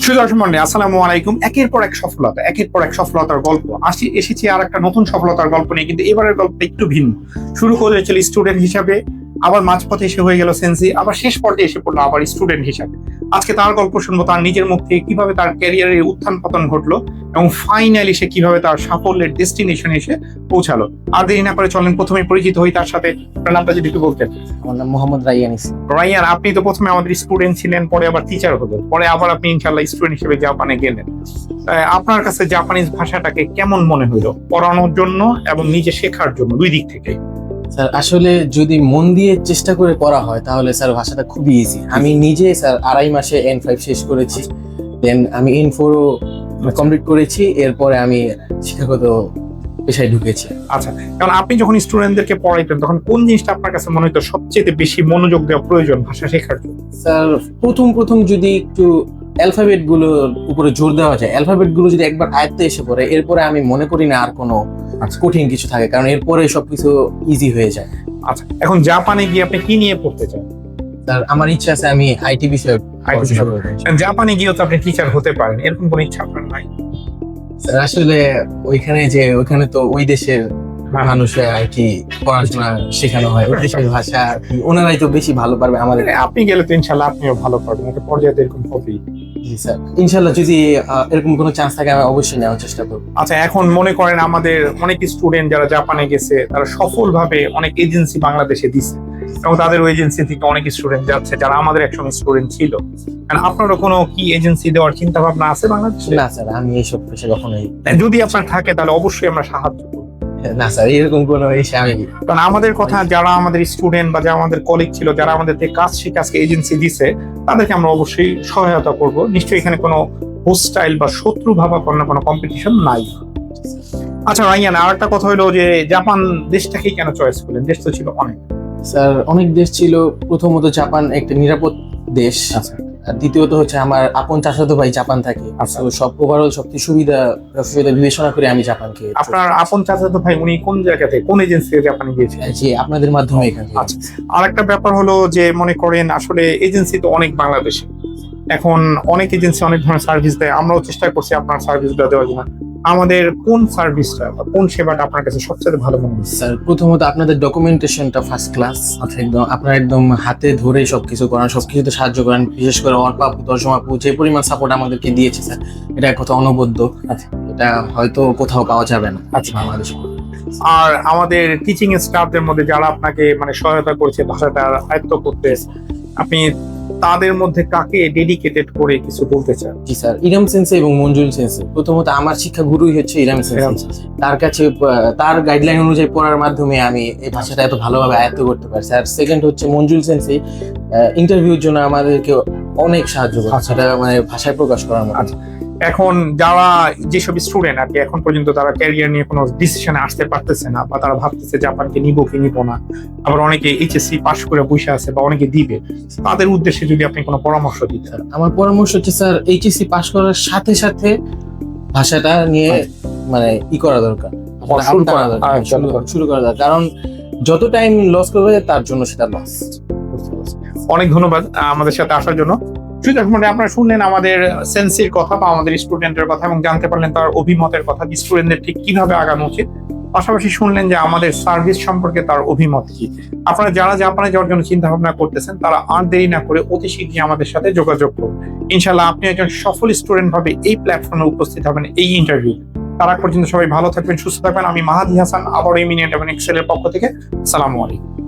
সুদর্শন মন্ডলী, আসসালামু আলাইকুম। একের পর এক সফলতা, একের পর এক সফলতার গল্প এসেছি আর একটা নতুন সফলতার গল্প নিয়ে। কিন্তু এবারের গল্পটা একটু ভিন্ন। শুরু করেছিল স্টুডেন্ট হিসাবে, আবার মাঝপথে এসে হয়ে গেল সেন্সি, আবার শেষ পর্যায়ে এসে পড়লো আবার স্টুডেন্ট হিসাবে। আজকে তার গল্প শুনবো, তার নিজের মুখ থেকে কিভাবে তার ক্যারিয়ারের উত্থান পতন ঘটলো এবং ফাইনালি সে কিভাবে তার সাফল্যের ডেস্টিনেশনে এসে পৌঁছালো। আর দেরি না করে চলেন প্রথমে পরিচিত হই তার সাথে। নামটা যদি একটু বলতেন। আমার নাম মোহাম্মদ রাইয়ান ইসলাম। রাইয়ান, আপনি তো প্রথমে আমাদের স্টুডেন্ট ছিলেন, পরে আবার টিচার হলেন, পরে আবার আপনি ইনশাআল্লাহ স্টুডেন্ট হিসেবে জাপানে গেলেন। আপনার কাছে জাপানিজ ভাষাটাকে কেমন মনে হলো, পড়ানোর জন্য এবং নিজে শেখার জন্য, দুই দিক থেকে? স্যার আসলে যদি মন দিয়ে চেষ্টা করে পড়া হয় তাহলে স্যার ভাষাটা খুবই ইজি। আমি নিজে স্যার 2.5 মাসে N5 শেষ করেছি, দেন আমি N4 কমপ্লিট করেছি, এরপরে আমি শিক্ষাগত পেশায় ঢুকেছি। আচ্ছা, কারণ আপনি যখন স্টুডেন্টদেরকে পড়াইতেন তখন কোন জিনিসটা আপনার কাছে মনে হতো সবচেয়ে বেশি মনোযোগ দেওয়া প্রয়োজন ভাষা শেখার জন্য? স্যার প্রথম যদি একটু অ্যালফাবেট গুলোর উপরে জোর দেওয়া যায়, অ্যালফাবেট গুলো যদি একবার আয়ত্তে এসে পড়ে, এরপরে আমি মনে করি না আর কোনো কঠিন কিছু থাকে, কারণ এরপরে সবকিছু ইজি হয়ে যায়। আচ্ছা, এখন জাপানে গিয়ে আপনি কি নিয়ে পড়তে চান? স্যার আমার ইচ্ছা আছে আমি আইটি বিষয়ে পড়াশোনা করব। জাপানে গিয়ে তো আপনি টিচার হতে পারেন, এরকম কোনো ইচ্ছা আপনার নাই? স্যার আসলে ওইখানে তো ওই দেশের মানুষের আর কি পড়াশোনা শেখানো হয়, ওই দেশের ভাষা আর কি, ওনারাই তো বেশি ভালো পারবে আমাদের। আপনি গেলে তো ইনশাল্লাহ আপনিও ভালো পারবেন, একটা পর্যায়ে এরকম হবেই। জি স্যার, ইনশাল্লাহ যদি এরকম কোনো চান্স থাকে আমি অবশ্যই নেওয়ার চেষ্টা করবো। আচ্ছা, এখন মনে করেন আমাদের অনেক স্টুডেন্ট যারা জাপানে গেছে তারা সফলভাবে অনেক এজেন্সি বাংলাদেশে দিছে এবং তাদের ওই এজেন্সি থেকে অনেক স্টুডেন্ট যাচ্ছে যারা আমাদের একসময় স্টুডেন্ট ছিল। আপনারও কোনো কি এজেন্সি দেওয়ার চিন্তা ভাবনা আছে বাংলাদেশে? না স্যার, আমি এইসব পেশা কখনোই। যদি আপনার থাকে তাহলে অবশ্যই আমরা সাহায্য করব। না স্যার, এরকম কোনো এসে আমি, কারণ আমাদের কথা যারা আমাদের স্টুডেন্ট বা যারা আমাদের কলিগ ছিল, যারা আমাদের থেকে কাজ শিখে আজকে এজেন্সি দিছে, তাদেরকে আমরা অবশ্যই সহায়তা করব। নিশ্চয়ই এখানে কোনো হোস্টাইল বা শত্রু ভাবাপন্ন কোনো কম্পিটিশন নাই। আচ্ছা রাইয়ান, আর একটা কথা হলো যে জাপান দেশটাকে কেন চয়েস করলেন? দেশ তো ছিল অনেক। স্যার অনেক দেশ ছিল। প্রথমত জাপান একটা নিরাপদ দেশ, আর দ্বিতীয়ত হচ্ছে আমার আপন চাচাতো ভাই জাপান থাকে। তো সব ওভারঅল সবচেয়ে সুবিধা বিবেচনা করে আমি জাপানকে। আপনার আপন চাচাতো ভাই উনি কোন জায়গা থেকে, কোন এজেন্সি থেকে জাপানে গিয়েছিলেন? জি, আপনাদের মাধ্যমে এখান থেকে। আচ্ছা, আরেকটা ব্যাপার হলো যে মনে করেন আসলে এজেন্সি তো অনেক বাংলাদেশে, এখন অনেক এজেন্সি অনেক ধরনের সার্ভিস দেয়, আমরাও চেষ্টা করছি আপনার সার্ভিসটা দেওয়ার জন্য। আমাদের কোন সার্ভিসটা বা কোন সেবাটা আপনার কাছে সবচেয়ে ভালো মনে হচ্ছে? স্যার প্রথমত আপনাদের ডকুমেন্টেশনটা ফার্স্ট ক্লাস। একদম আপনার একদম হাতে ধরে সবকিছু করান, সবকিছুতে সাহায্য করেন। বিশেষ করে অর্পা আপু, দর্শমা আপু যে পরিমাণ সাপোর্ট আমাদেরকে দিয়েছে স্যার, এটা এক কথা অনবদ্য। আচ্ছা, এটা হয়তো কোথাও পাওয়া যাবে না আচ্ছা বাংলাদেশে। আর আমাদের টিচিং স্টাফদের মধ্যে যারা আপনাকে মানে সহায়তা করেছে ভাষাটা আয়ত্ত করতে, আপনি তাদের মধ্যে কাকে ডেডিকেটেড করে কিছু বলতে চান? জি স্যার, ইরাম সেন্সে এবং মঞ্জুল সেন্সে। প্রথমত আমার শিক্ষা গুরুই হচ্ছে ইরাম সেন্সে। তার কাছে তার গাইডলাইন অনুযায়ী পড়ার মাধ্যমে আমি এই ভাষাটা এত ভালোভাবে আয়ত্ত করতে পারি স্যার। সেকেন্ড হচ্ছে মঞ্জুল সেন্সে, ইন্টারভিউর জন্য আমাদেরকে অনেক সাহায্য করে সেটা মানে ভাষায় প্রকাশ করার মতো। এখন যারা যেসব স্টুডেন্ট আর কি এখন পর্যন্ত তারা ক্যারিয়ার নিয়ে কোনো ডিসিশনে আসতে পারতেছে না, বা তারা ভাবতেছে জাপানকে নিব কি নিব না, আবার অনেকে এইচএসসি পাস করে বসে আছে বা অনেকে দিবে, তাদের উদ্দেশ্যে যদি আপনি কোনো পরামর্শ দিতেন? আমার পরামর্শ হচ্ছে স্যার, এইচএসসি পাস করার সাথে সাথে ভাষাটা নিয়ে মানে করা দরকার, শুরু করা দরকার। কারণ যত টাইম লস করবে তার জন্য সেটা লস। অনেক ধন্যবাদ আমাদের সাথে আসার জন্য। আপনারা শুনলেন আমাদের সেন্সির কথা বা আমাদের স্টুডেন্টের কথা এবং জানতে পারলেন তার অভিমতের কথা, স্টুডেন্টদের ঠিক কিভাবে আগানো উচিত। পাশাপাশি শুনলেন যে আমাদের সার্ভিস সম্পর্কে তার অভিমত কি। আপনারা যারা জাপানে যাওয়ার জন্য চিন্তা ভাবনা করতেছেন তারা আর দেরি না করে অতি শীঘ্রই আমাদের সাথে যোগাযোগ করুন। ইনশাআল্লাহ আপনি একজন সফল স্টুডেন্ট ভাবে এই প্ল্যাটফর্মে উপস্থিত হবেন এই ইন্টারভিউ। তার আগ পর্যন্ত সবাই ভালো থাকবেন, সুস্থ থাকবেন। আমি মাহাদি হাসান, আবার এমিনেন্ট এবং এক্সেল এর পক্ষ থেকে আসসালামু আলাইকুম।